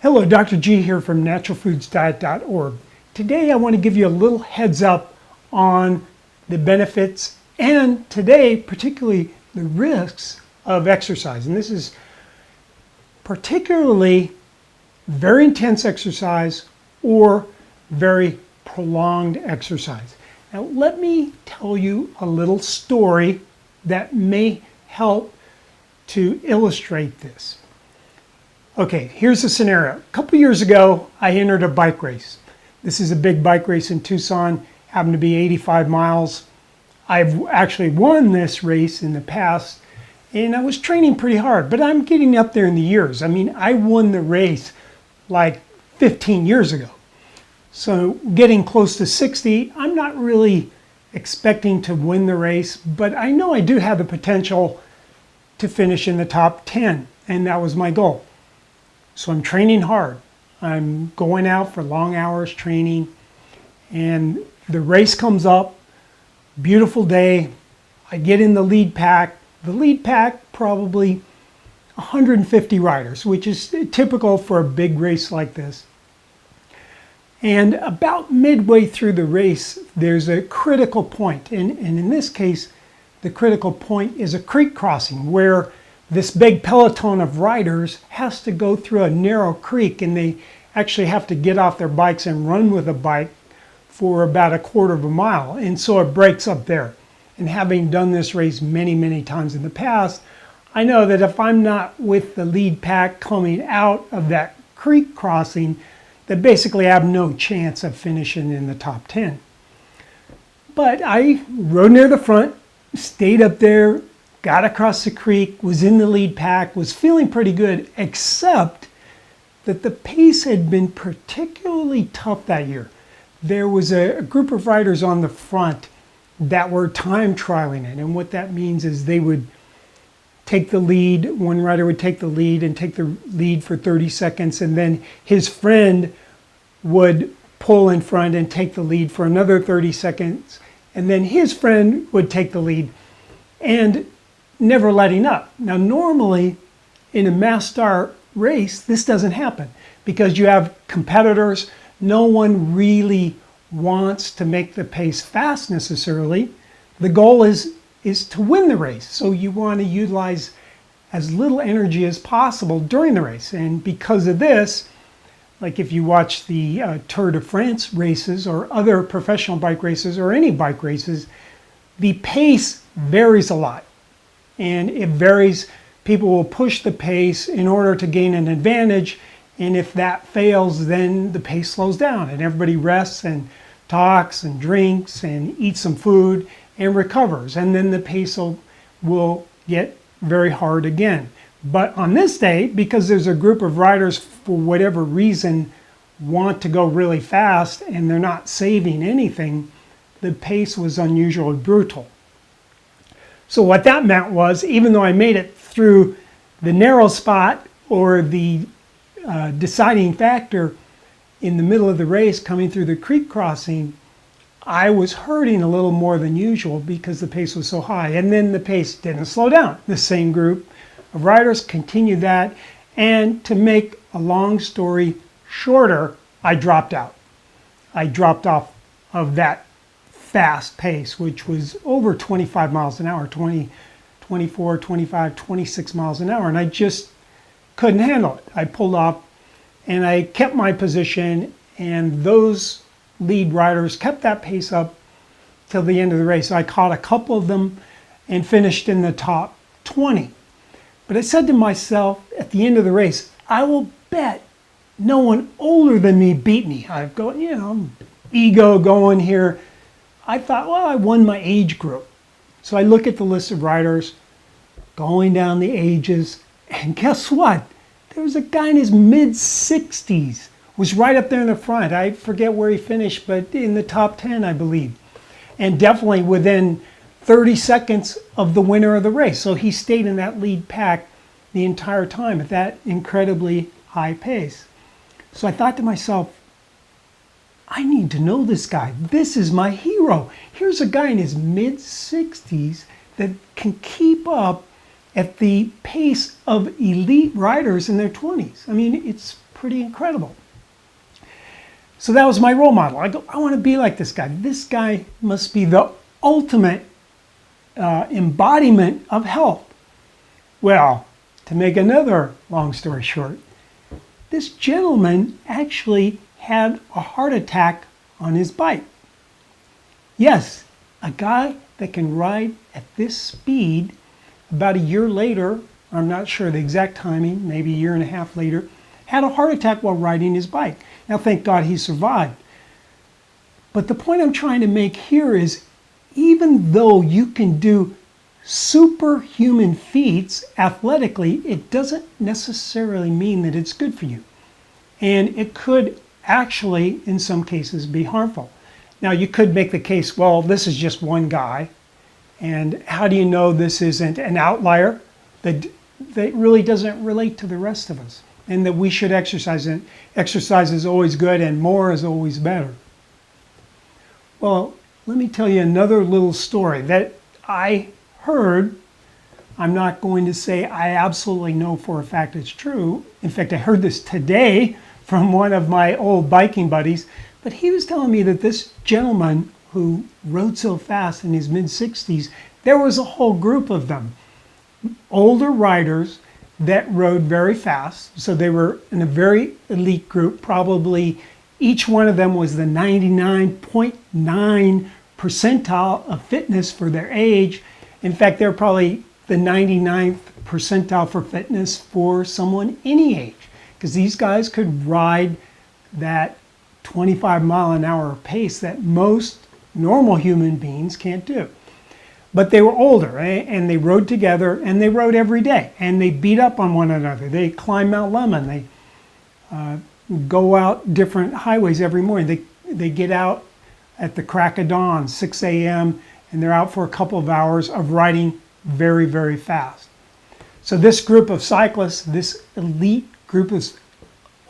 Hello, Dr. G here from naturalfoodsdiet.org. Today I want to give you a little heads up on the benefits and today particularly the risks of exercise. And this is particularly very intense exercise or very prolonged exercise. Now let me tell you a little story that may help to illustrate this. Okay, here's the scenario. A couple years ago, I entered a bike race. This is a big bike race in Tucson, happened to be 85 miles. I've actually won this race in the past, and I was training pretty hard, but I'm getting up there in the years. I mean, I won the race like 15 years ago. So getting close to 60, I'm not really expecting to win the race, but I know I do have the potential to finish in the top 10, and that was my goal. So I'm training hard. I'm going out for long hours training, and the race comes up, beautiful day. I get in the lead pack. The lead pack, probably 150 riders, which is typical for a big race like this. And about midway through the race, there's a critical point. And in this case, the critical point is a creek crossing where this big peloton of riders has to go through a narrow creek, and they actually have to get off their bikes and run with a bike for about a quarter of a mile. And so it breaks up there. And having done this race many, many times in the past, I know that if I'm not with the lead pack coming out of that creek crossing, that basically I have no chance of finishing in the top 10. But I rode near the front, stayed up there, got across the creek, was in the lead pack, was feeling pretty good, except that the pace had been particularly tough that year. There was a group of riders on the front that were time trialing it. And what that means is they would take the lead, one rider would take the lead and take the lead for 30 seconds, and then his friend would pull in front and take the lead for another 30 seconds, and then his friend would take the lead. And never letting up. Now normally in a mass start race this doesn't happen because you have competitors. No one really wants to make the pace fast necessarily. The goal is to win the race, so you want to utilize as little energy as possible during the race. And because of this, like if you watch the Tour de France races or other professional bike races or any bike races, the pace varies a lot. And it varies. People will push the pace in order to gain an advantage. And if that fails, then the pace slows down and everybody rests and talks and drinks and eats some food and recovers. And then the pace will get very hard again. But on this day, because there's a group of riders for whatever reason want to go really fast and they're not saving anything, the pace was unusually brutal. So what that meant was, even though I made it through the narrow spot or the deciding factor in the middle of the race coming through the creek crossing, I was hurting a little more than usual because the pace was so high. And then the pace didn't slow down. The same group of riders continued that. And to make a long story shorter, I dropped out. I dropped off of that fast pace, which was over 25 miles an hour, 20, 24, 25, 26 miles an hour. And I just couldn't handle it. I pulled off and I kept my position, and those lead riders kept that pace up till the end of the race. I caught a couple of them and finished in the top 20. But I said to myself at the end of the race, I will bet no one older than me beat me. I've got, ego going here. I thought, well, I won my age group. So I look at the list of riders going down the ages, and guess what? There was a guy in his mid-60s, was right up there in the front. I forget where he finished, but in the top 10, I believe. And definitely within 30 seconds of the winner of the race. So he stayed in that lead pack the entire time at that incredibly high pace. So I thought to myself, I need to know this guy. This is my hero. Here's a guy in his mid-60s that can keep up at the pace of elite riders in their 20s. I mean, it's pretty incredible. So that was my role model. I go, I want to be like this guy. This guy must be the ultimate embodiment of health. Well, to make another long story short, this gentleman actually had a heart attack on his bike. Yes, a guy that can ride at this speed, about a year later, I'm not sure the exact timing, maybe a year and a half later, had a heart attack while riding his bike. Now, thank God he survived. But the point I'm trying to make here is, even though you can do superhuman feats athletically, it doesn't necessarily mean that it's good for you. And it could actually, in some cases, be harmful. Now, you could make the case, well, this is just one guy, and how do you know this isn't an outlier that really doesn't relate to the rest of us, and that we should exercise, and exercise is always good and more is always better? Well, let me tell you another little story that I heard. I'm not going to say I absolutely know for a fact it's true. In fact, I heard this today from one of my old biking buddies, but he was telling me that this gentleman who rode so fast in his mid-60s, there was a whole group of them, older riders that rode very fast. So they were in a very elite group. Probably each one of them was the 99.9 percentile of fitness for their age. In fact, they're probably the 99th percentile for fitness for someone any age, because these guys could ride that 25-mile-an-hour pace that most normal human beings can't do. But they were older, and they rode together, and they rode every day, and they beat up on one another. They climb Mount Lemmon. They go out different highways every morning. They get out at the crack of dawn, 6 a.m., and they're out for a couple of hours of riding very, very fast. So this group of cyclists, this elite group of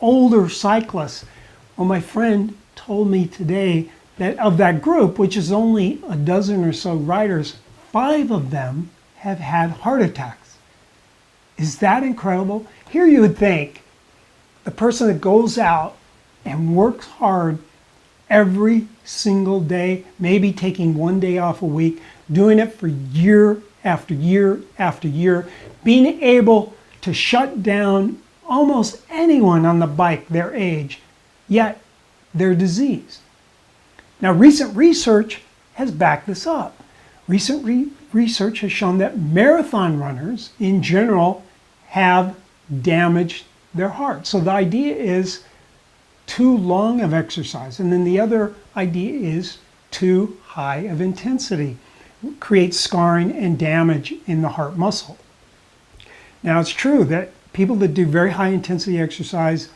older cyclists, well, my friend told me today that of that group, which is only a dozen or so riders, 5 of them have had heart attacks. Is that incredible? Here you would think the person that goes out and works hard every single day, maybe taking one day off a week, doing it for year after year after year, being able to shut down almost anyone on the bike their age, yet they're diseased. Now, recent research has backed this up. Recent research has shown that marathon runners in general have damaged their heart. So the idea is too long of exercise, and then the other idea is too high of intensity creates scarring and damage in the heart muscle. Now, it's true that people that do very high intensity exercise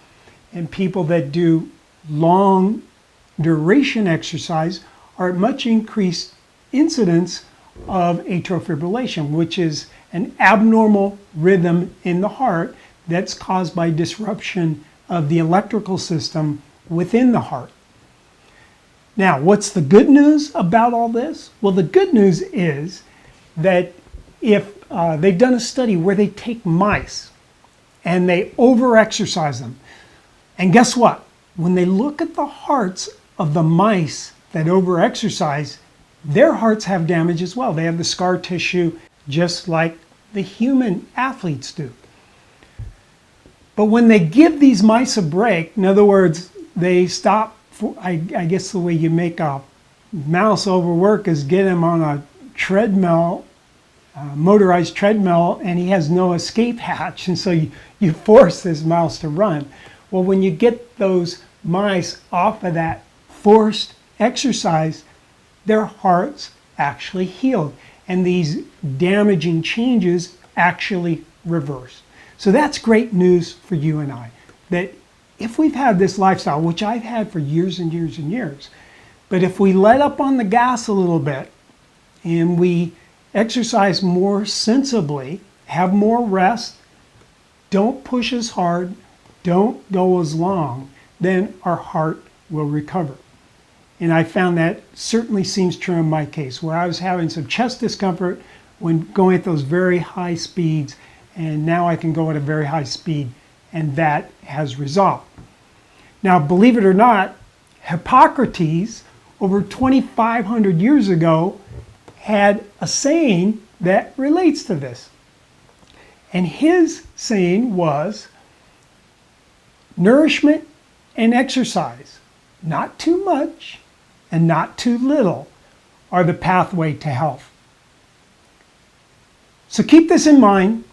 and people that do long duration exercise are at much increased incidence of atrial fibrillation, which is an abnormal rhythm in the heart that's caused by disruption of the electrical system within the heart. Now, what's the good news about all this? Well, the good news is that if they've done a study where they take mice and they over-exercise them, and guess what? When they look at the hearts of the mice that over-exercise, their hearts have damage as well. They have the scar tissue just like the human athletes do. But when they give these mice a break, in other words, they stop, I guess the way you make a mouse overwork is get him on a treadmill, motorized treadmill, and he has no escape hatch, and so you force this mouse to run. Well, when you get those mice off of that forced exercise, their hearts actually healed, and these damaging changes actually reverse. So that's great news for you and I, that if we've had this lifestyle, which I've had for years and years and years, but if we let up on the gas a little bit and we exercise more sensibly, have more rest, don't push as hard, don't go as long, then our heart will recover. And I found that certainly seems true in my case, where I was having some chest discomfort when going at those very high speeds, and now I can go at a very high speed and that has resolved. Now, believe it or not, Hippocrates, over 2,500 years ago, had a saying that relates to this. And his saying was, nourishment and exercise, not too much and not too little, are the pathway to health. So keep this in mind.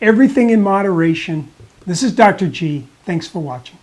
Everything in moderation. This is Dr. G. Thanks for watching.